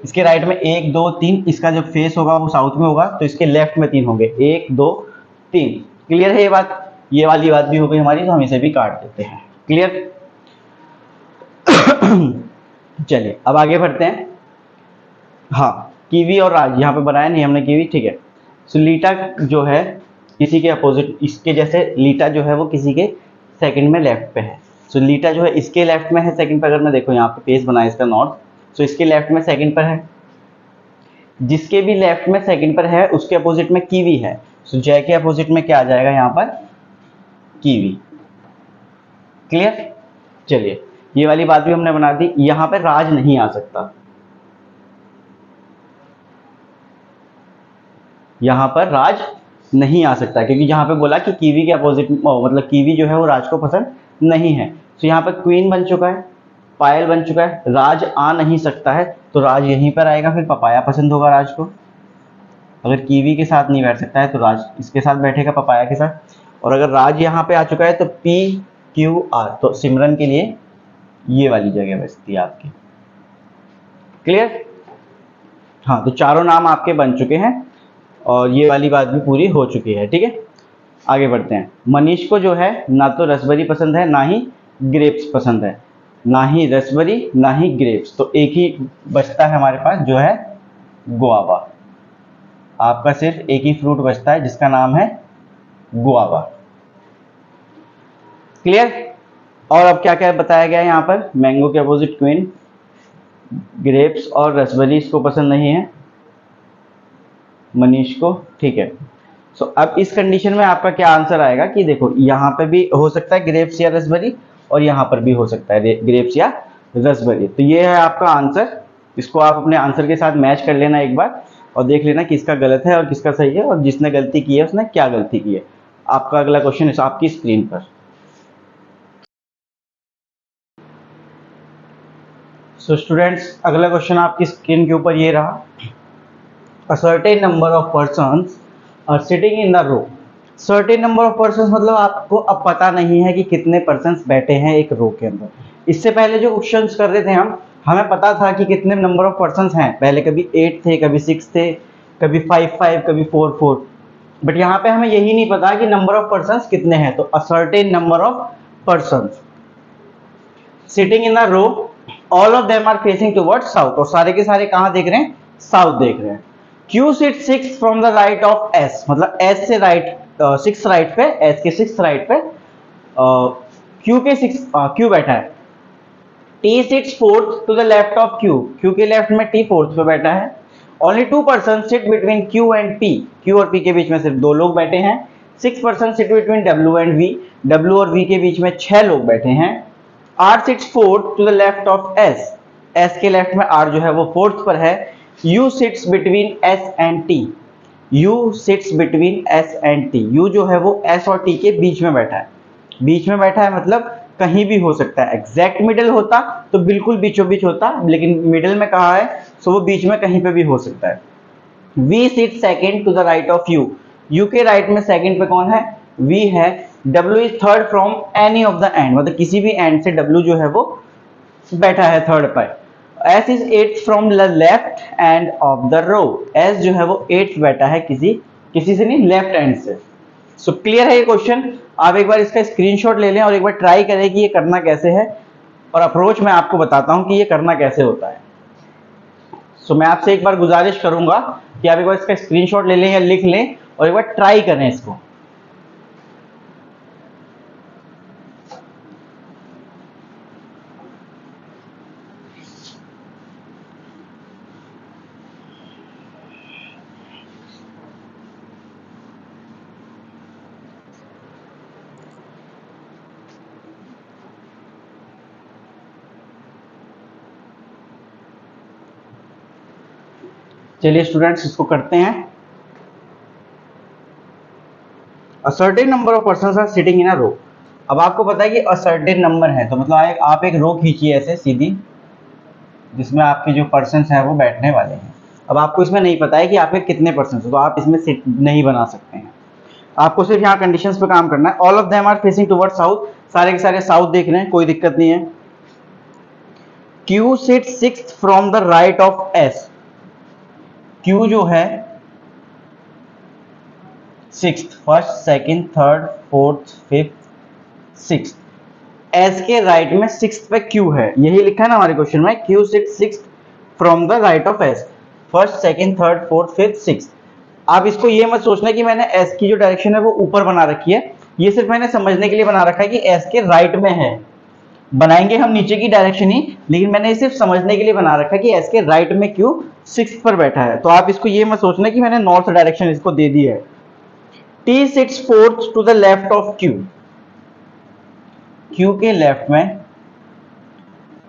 इसके राइट में 1 2 3, इसका जो फेस होगा वो साउथ में होगा तो इसके लेफ्ट में 3 होंगे, 1 2 3। क्लियर है ये बात, ये वाली बात भी हो गई हमारी, तो हम इसे भी काट देते हैं। क्लियर। चलिए अब आगे बढ़ते हैं। हाँ, कीवी और राज यहाँ पे बनाया नहीं हमने, कीवी, ठीक है। सो लीटा जो है किसी के अपोजिट, इसके जैसे लीटा जो है वो किसी के सेकंड में लेफ्ट पे है। सो लीटा जो है इसके लेफ्ट में है सेकंड पे। अगर मैं देखो यहाँ पे पेज बनाया इसका नॉर्थ, सो इसके लेफ्ट में सेकंड पर है। जिसके भी लेफ्ट में सेकंड पर है उसके अपोजिट में कीवी है। सो जय के अपोजिट में क्या आ जाएगा यहाँ पर, कीवी। क्लियर। चलिए ये वाली बात भी हमने बना दी। यहाँ पर राज नहीं आ सकता, यहाँ पर राज नहीं आ सकता क्योंकि यहाँ पे बोला कि कीवी के अपोजिट, मतलब कीवी जो है वो राज को पसंद नहीं है। तो यहाँ पर क्वीन बन चुका है, पायल बन चुका है, राज आ नहीं सकता है तो राज यहीं पर आएगा। फिर पपाया पसंद होगा राज को। अगर कीवी के साथ नहीं बैठ सकता है तो राज इसके साथ बैठेगा, पपाया के साथ। और अगर राज यहाँ पे आ चुका है तो PQR, तो सिमरन के लिए ये वाली जगह बचती है आपकी। क्लियर। हाँ, तो चारों नाम आपके बन चुके हैं और ये वाली बात भी पूरी हो चुकी है। ठीक है, आगे बढ़ते हैं। मनीष को जो है ना तो रसबेरी पसंद है ना ही ग्रेप्स पसंद है, ना ही रसबेरी ना ही ग्रेप्स, तो एक ही बचता है हमारे पास जो है गुआवा। आपका सिर्फ एक ही फ्रूट बचता है जिसका नाम है गुआवा। क्लियर। और अब क्या क्या बताया गया है यहाँ पर, मैंगो के अपोजिट क्वीन, ग्रेप्स और रसबेरी इसको पसंद नहीं है मनीष को। ठीक है। सो अब इस कंडीशन में आपका क्या आंसर आएगा कि देखो यहाँ पे भी हो सकता है ग्रेप्स या रसबेरी और यहाँ पर भी हो सकता है ग्रेप्स या रसबेरी। तो ये है आपका आंसर। इसको आप अपने आंसर के साथ मैच कर लेना एक बार और देख लेना किसका गलत है और किसका सही है, और जिसने गलती की है उसने क्या गलती की है। आपका अगला क्वेश्चन आपकी स्क्रीन पर। सो स्टूडेंट्स, अगला क्वेश्चन आपकी स्क्रीन के ऊपर ये रहा। A certain number of persons are sitting in the row. Certain number of persons मतलब आपको अब पता नहीं है कि कितने पर्सन्स बैठे हैं एक रो के अंदर। इससे पहले जो क्वेश्चंस कर रहे थे हम, हमें पता था कि कितने नंबर ऑफ पर्सन्स हैं। पहले कभी 8 थे, कभी 6 थे, कभी 5 कभी 4 बट यहाँ पे हमें यही नहीं पता कि नंबर ऑफ पर्सन्स कितने हैं। तो a certain number of persons sitting in a row, all of them are facing towards south, और सारे के सारे कहाँ देख रहे हैं, साउथ देख रहे हैं। Q sit 6 from the right of S, मतलब S से राइट 6 राइट पे, S के 6 राइट पे Q के 6 Q बैठा है। T sits 4th to the left of Q, Q के लेफ्ट में T 4th पे बैठा है। Only 2 persons sit between Q and P, Q और P के बीच में सिर्फ 2 लोग बैठे हैं। 6 persons sit between W and V, W और V के बीच में 6 लोग बैठे हैं। R sits 4th to the left of S, S के लेफ्ट में R जो है वो 4th पर है। U sits between S and T, U sits between S and T, U जो है वो एस और टी के बीच में बैठा है, बीच में बैठा है मतलब कहीं भी हो सकता है। एग्जैक्ट मिडिल होता तो बिल्कुल बीचों बीच होता, लेकिन मिडिल में कहा है तो वो बीच में कहीं पे भी हो सकता है। V sit second to the right of U, U के राइट में सेकेंड पे कौन है, वी है। W is third from any of the end, मतलब किसी भी एंड से डब्ल्यू जो है वो बैठा है थर्ड पर। S is eighth from the left end of the row, S जो है वो एट्थ बैठा है किसी से नहीं, लेफ्ट एंड से। सो क्लियर है ये क्वेश्चन। आप एक बार इसका स्क्रीनशॉट ले लें और एक बार ट्राई करें कि ये करना कैसे है, और अप्रोच मैं आपको बताता हूं कि ये करना कैसे होता है। सो मैं आपसे एक बार गुजारिश करूंगा कि आप एक बार इसका स्क्रीनशॉट ले लें या लिख लें और एक बार ट्राई करें इसको। चलिए स्टूडेंट्स इसको करते हैं। A certain number of persons are sitting in a row, अब आपको पता है कि अ सर्टेन नंबर है तो मतलब आप एक रो खींचिए ऐसे सीधी, जिसमें आपके जो पर्सन्स हैं वो बैठने वाले हैं। अब आपको इसमें नहीं पता है कि आपके कितने पर्सन्स, तो आप इसमें सिट नहीं बना सकते हैं। आपको सिर्फ यहाँ कंडीशंस पे काम करना है। All of them are facing towards south, सारे के सारे साउथ देख रहे हैं, कोई दिक्कत नहीं है। Q sit sixth from the right of S, Q जो है sixth, first second third fourth fifth sixth, S के राइट में सिक्स्थ पे Q है, यही लिखा है ना हमारे क्वेश्चन में, Q sit sixth from the right of S, first second third fourth fifth sixth. आप इसको ये मत सोचना कि मैंने S की जो डायरेक्शन है वो ऊपर बना रखी है, ये सिर्फ मैंने समझने के लिए बना रखा है कि S के राइट में है। बनाएंगे हम नीचे की डायरेक्शन ही, लेकिन मैंने सिर्फ समझने के लिए बना रखा है कि एस के राइट में क्यू सिक्स्थ पर बैठा है। तो आप इसको ये मत सोचना कि मैंने नॉर्थ डायरेक्शन इसको दे दी है। T sits fourth to the left of Q, Q के लेफ्ट में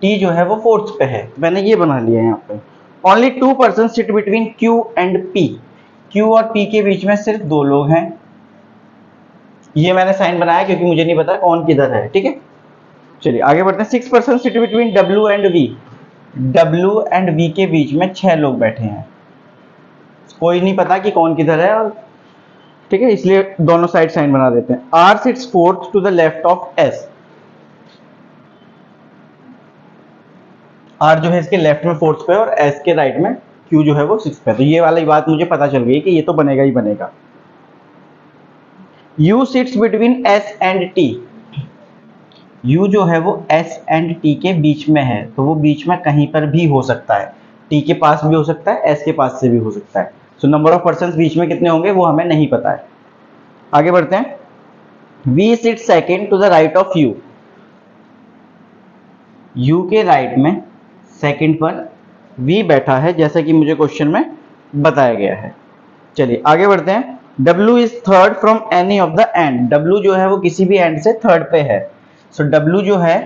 टी जो है वो फोर्थ पे है, मैंने ये बना लिया है यहाँ पे। Only two person sit between Q and P, Q और पी के बीच में सिर्फ दो लोग हैं, ये मैंने साइन बनाया क्योंकि मुझे नहीं पता कौन किधर है, ठीक है। चलिए आगे बढ़ते हैं। 6 person sit between W and V, W and V के बीच में 6 लोग बैठे हैं, कोई नहीं पता कि कौन किधर है, और ठीक है इसलिए दोनों साइड साइन बना देते हैं। R sits fourth to the left of S, R जो है इसके लेफ्ट में फोर्थ पे और S के राइट में Q जो है वो सिक्स्थ पे, तो ये वाली बात मुझे पता चल गई कि ये तो बनेगा ही बनेगा। U sits between S and T, U जो है वो S एंड T के बीच में है, तो वो बीच में कहीं पर भी हो सकता है, T के पास भी हो सकता है, S के पास से भी हो सकता है। सो नंबर ऑफ पर्सन्स बीच में कितने होंगे वो हमें नहीं पता है। आगे बढ़ते हैं। V sit second to the right of U, U के राइट में सेकेंड पर V बैठा है, जैसा कि मुझे क्वेश्चन में बताया गया है। चलिए आगे बढ़ते हैं। W is third from any of the and, W जो है वो किसी भी एंड से थर्ड पे है, सो W जो है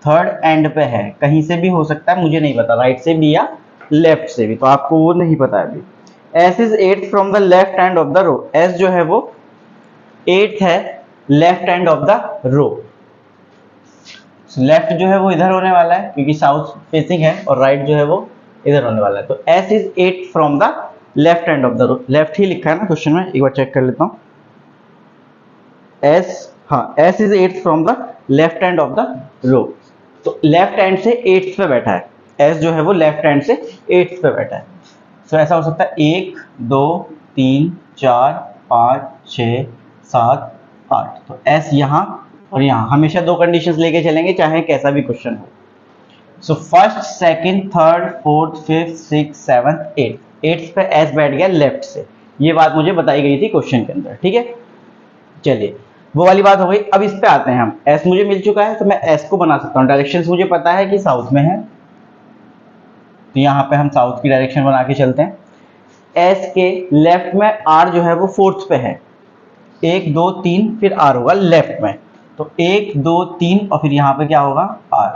थर्ड एंड पे है, कहीं से भी हो सकता है, मुझे नहीं पता राइट से भी या लेफ्ट से भी, तो आपको वो नहीं पता है अभी। S is eighth from the left end of the row, S जो है वो एट्थ है left end of the row, left जो है वो इधर होने वाला है क्योंकि साउथ फेसिंग है, और राइट जो है वो इधर होने वाला है, तो S is eighth from the left end of the row, left ही लिखा है ना क्वेश्चन में, एक बार चेक कर लेता हूँ। S is eighth from the left end of the row, तो लेफ्ट एंड से एट्थ पे बैठा है, S जो है वो लेफ्ट एंड से एट्थ पे बैठा है। तो ऐसा हो सकता है 1 2 3 4 5 6 7 8, तो S यहाँ और यहाँ, हमेशा दो कंडीशंस लेके चलेंगे चाहे कैसा भी क्वेश्चन हो। So first second third fourth fifth six seventh eighth, eighth pay S बैठ गया लेफ्ट से, ये बात मुझे बताई गई थी क्वेश्चन के अंदर, ठीक है। चलिए वो वाली बात हो गई। अब इस पे आते हैं हम, S मुझे मिल चुका है तो मैं S को बना सकता हूँ, डायरेक्शंस मुझे पता है कि साउथ में है, तो यहाँ पे हम साउथ की डायरेक्शन बना के चलते हैं। S के लेफ्ट में R जो है वो फोर्थ पे है, 1 2 3 फिर R होगा लेफ्ट में, तो 1 2 3 और फिर यहाँ पे क्या होगा R,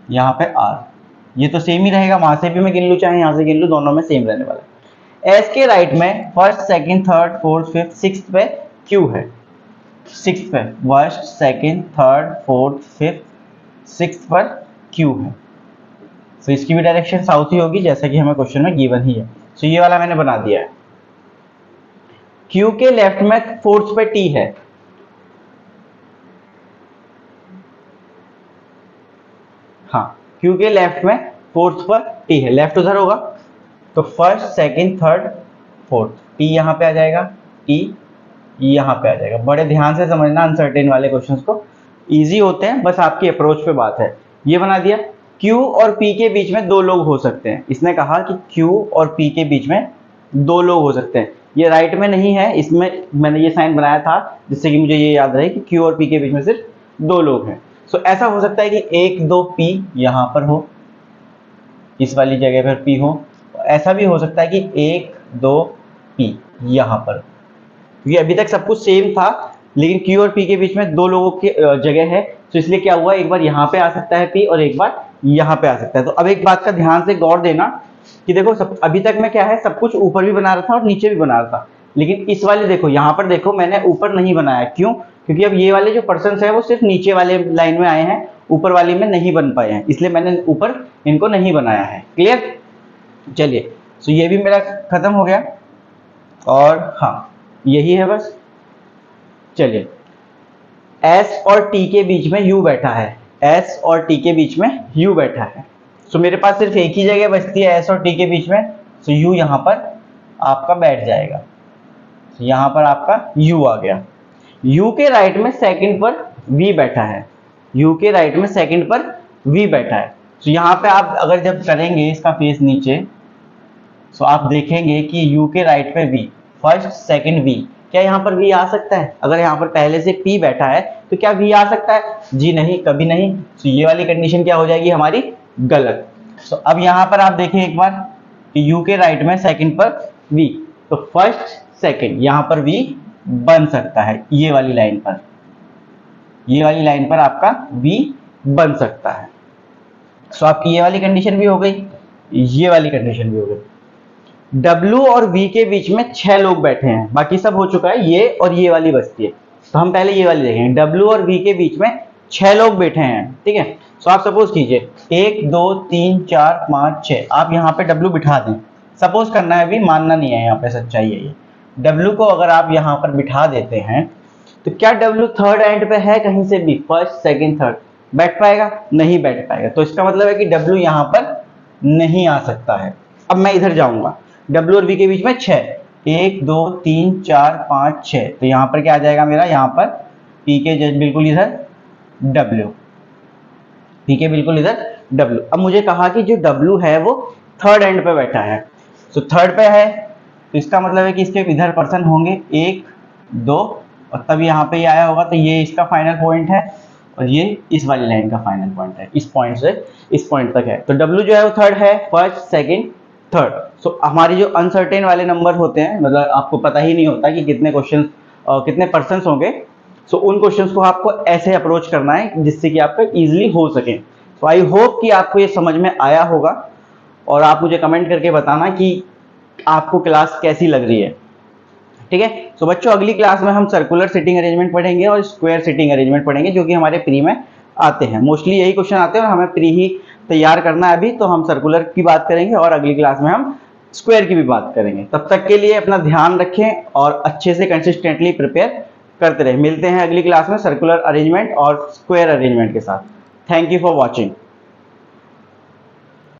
यहाँ पे R, ये तो सेम ही रहेगा, वहां से भी मैं गिन लूँ चाहे यहाँ से गिन लूँ, दोनों में सेम रहने वाला है। S के राइट में first second third fourth fifth sixth पे Q है, सिक्स्थ पे first second third fourth fifth sixth पर Q है। तो इसकी भी डायरेक्शन साउथ ही होगी जैसा कि हमें क्वेश्चन में गिवन ही है। तो ये वाला मैंने बना दिया है। Q के लेफ्ट में फोर्थ पे T है, हाँ Q के लेफ्ट में फोर्थ पर T है, लेफ्ट उधर होगा तो first second third fourth, T यहाँ पे आ जाएगा, T यहाँ पे आ जाएगा। बड़े ध्यान से समझना अनसर्टेन वाले क्वेश्चंस को, इजी होते हैं, बस आपकी अप्रोच पे बात है। ये बना दिया। Q और P के बीच में दो लोग हो सकते हैं, इसने कहा कि Q और P के बीच में दो लोग हो सकते हैं। ये राइट में नहीं है, इसमें मैंने ये साइन बनाया था जिससे कि मुझे ये याद रहे कि Q और P के बीच में सिर्फ दो लोग हैं। सो ऐसा हो सकता है कि 1 2 P यहाँ पर हो, इस वाली जगह पर P हो। ऐसा भी हो सकता है कि 1 2 P यहाँ पर, क्योंकि अभी तक सब कुछ सेम था लेकिन Q और P के बीच में दो लोगों की जगह है, तो इसलिए क्या हुआ, एक बार यहाँ पे आ सकता है P और एक बार यहाँ पे आ सकता है। तो अब एक बात का ध्यान से गौर देना कि देखो अभी तक मैं क्या है, सब कुछ ऊपर भी बना रहा था और नीचे भी बना रहा था, लेकिन इस वाले देखो यहाँ पर देखो मैंने ऊपर नहीं बनाया, क्यों? क्योंकि अब ये वाले जो पर्सन्स हैं वो सिर्फ नीचे वाले लाइन में आए हैं, ऊपर वाली में नहीं बन पाए हैं, इसलिए मैंने ऊपर इनको नहीं बनाया है। क्लियर? चलिए, तो ये भी मेरा खत्म हो गया और हाँ यही है बस। चलिए, S और T के बीच में U बैठा है, S और T के बीच में U बैठा है, तो मेरे पास सिर्फ एक ही जगह बचती है S और T के बीच में, तो U यहाँ पर आपका बैठ जाएगा, तो यहाँ पर आपका U आ गया। U के राइट में सेकंड पर V बैठा है, U के राइट में सेकंड पर V बैठा है, तो यहाँ पे आप अगर जब करेंगे इसका फेस नीचे, तो आप देखेंगे कि U के राइट पे V, फर्स्ट सेकंड V, क्या यहाँ पर V आ सकता है? अगर यहाँ पर पहले से P बैठा है तो क्या V आ सकता है? जी नहीं, कभी नहीं। तो ये वाली कंडीशन क्या हो जाएगी हमारी? गलत। तो अब यहाँ पर आप देखें एक बार कि U के राइट में सेकंड पर V, तो फर्स्ट सेकंड यहाँ पर V बन सकता है, ये वाली लाइन पर, ये वाली लाइन पर आपका V बन सकता है। तो आपकी ये वाली कंडीशन भी हो गई, ये वाली कंडीशन भी हो गई। W और V के बीच में 6 लोग बैठे हैं, बाकी सब हो चुका है, ये और ये वाली बचती है, तो हम पहले ये वाली देखेंगे। W और V के बीच में 6 लोग बैठे हैं, ठीक है। तो आप सपोज कीजिए 1 2 3 4 5 6, आप यहाँ पे W बिठा दें, सपोज करना है, अभी मानना नहीं है, यहाँ पे सच्चाई है ये। W को अगर आप यहाँ पर बिठा देते हैं तो क्या W थर्ड एंड पे है कहीं से भी, फर्स्ट सेकंड थर्ड, बैठ पाएगा? नहीं बैठ पाएगा। तो इसका मतलब है कि W यहाँ पर नहीं आ सकता है। अब मैं इधर जाऊंगा, W और V के बीच में 6, 1 2 3 4 5 6, तो यहाँ पर क्या आ जाएगा मेरा, यहाँ पर P के जस्ट बिल्कुल इधर W, P के बिल्कुल इधर W। अब मुझे कहा कि जो W है वो थर्ड एंड पे बैठा है, तो थर्ड पे है, तो इसका मतलब है कि इसके इधर पर्सन होंगे 1 2, और तब यहाँ पे आया होगा, तो ये इसका फाइनल पॉइंट है और ये इस वाली लाइन का फाइनल पॉइंट है, इस पॉइंट से इस पॉइंट तक है। तो W जो है वो थर्ड है, फर्स्ट सेकंड थर्ड। सो हमारी जो अनसर्टेन वाले नंबर होते हैं, मतलब आपको पता ही नहीं होता कि कितने क्वेश्चन कितने पर्सन्स होंगे, सो उन क्वेश्चंस को आपको ऐसे अप्रोच करना है जिससे कि आपका इजीली हो सके। सो आई होप कि आपको ये समझ में आया होगा, और आप मुझे कमेंट करके बताना कि आपको क्लास कैसी लग रही है, ठीक है। सो बच्चों, अगली क्लास में हम सर्कुलर सिटिंग अरेंजमेंट पढ़ेंगे और स्क्वायर सिटिंग अरेंजमेंट पढ़ेंगे, जो कि हमारे प्री में आते हैं। मोस्टली यही क्वेश्चन आते हैं और हमें प्री ही तैयार करना है अभी, तो हम सर्कुलर की बात करेंगे और अगली क्लास में हम स्क्वायर की भी बात करेंगे। तब तक के लिए अपना ध्यान रखें और अच्छे से कंसिस्टेंटली प्रिपेयर करते रहें। मिलते हैं अगली क्लास में सर्कुलर अरेंजमेंट और स्क्वायर अरेंजमेंट के साथ। Thank you for watching.